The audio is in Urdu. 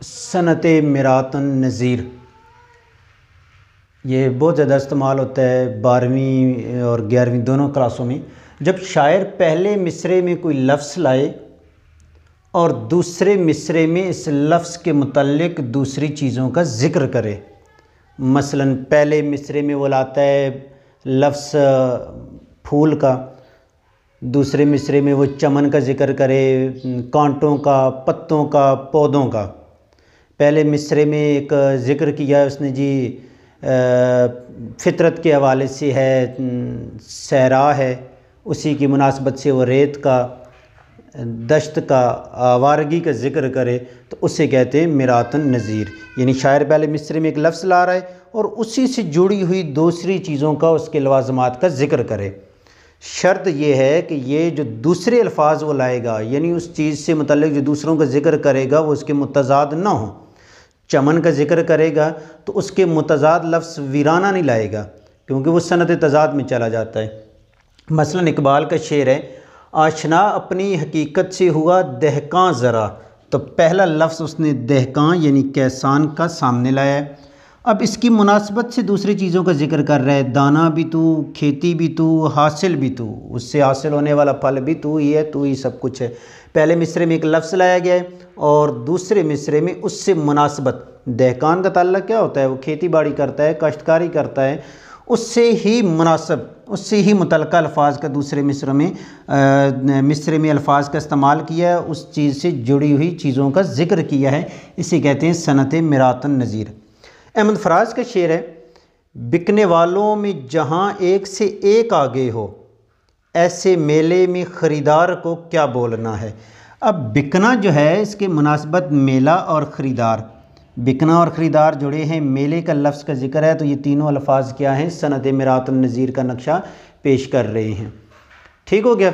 صنعت میرات النظیر، یہ بہت زیادہ استعمال ہوتا ہے 12ویں اور 11ویں دونوں کلاسوں میں۔ جب شاعر پہلے مصرعے میں کوئی لفظ لائے اور دوسرے مصرعے میں اس لفظ کے متعلق دوسری چیزوں کا ذکر کرے، مثلا پہلے مصرعے میں وہ لاتا ہے لفظ پھول کا، دوسرے مصرعے میں وہ چمن کا ذکر کرے، کانٹوں کا، پتوں کا، پودوں کا۔ پہلے مصرعے میں ایک ذکر کیا اس نے جی فطرت کے حوالے سے ہے، صحرا ہے، اسی کی مناسبت سے وہ ریت کا، دشت کا، آوارگی کا ذکر کرے تو اسے کہتے ہیں میرات النظیر۔ یعنی شاعر پہلے مصرعے میں ایک لفظ لا رہا ہے اور اسی سے جڑی ہوئی دوسری چیزوں کا، اس کے لوازمات کا ذکر کرے۔ شرط یہ ہے کہ یہ جو دوسرے الفاظ وہ لائے گا، یعنی اس چیز سے متعلق جو دوسروں کا ذکر کرے گا، وہ اس کے متضاد نہ ہوں۔ چمن کا ذکر کرے گا تو اس کے متضاد لفظ ویرانہ نہیں لائے گا، کیونکہ وہ صنعت تضاد میں چلا جاتا ہے۔ مثلا اقبال کا شعر ہے، آشنا اپنی حقیقت سے ہوا دہقاں ذرا، تو پہلا لفظ اس نے دہقاں یعنی کیسان کا سامنے لایا ہے۔ اب اس کی مناسبت سے دوسری چیزوں کا ذکر کر رہا ہے، دانا بھی تو، کھیتی بھی تو، حاصل بھی تو، اس سے حاصل ہونے والا پھل بھی تو ہی ہے، تو ہی سب کچھ ہے۔ پہلے مصرعے میں ایک لفظ لایا گیا ہے اور دوسرے مصرعے میں اس سے مناسبت، دہقان کا تعلق کیا ہوتا ہے؟ وہ کھیتی باڑی کرتا ہے، کاشتکاری کرتا ہے، اس سے ہی مناسب، اس سے ہی متعلقہ الفاظ کا دوسرے مصرعے میں الفاظ کا استعمال کیا ہے، اس چیز سے جڑی ہوئی چیزوں کا ذکر کیا ہے، اسے کہتے ہیں صنعت میرات النظیر۔ احمد فراز کا شعر ہے، بکنے والوں میں جہاں ایک سے ایک آگے ہو، ایسے میلے میں خریدار کو کیا بولنا ہے۔ اب بکنا جو ہے اس کے مناسبت میلہ اور خریدار، بکنا اور خریدار جڑے ہیں، میلے کا لفظ کا ذکر ہے، تو یہ تینوں الفاظ کیا ہیں؟ صنعت میرات النظیر کا نقشہ پیش کر رہے ہیں۔ ٹھیک ہو گیا؟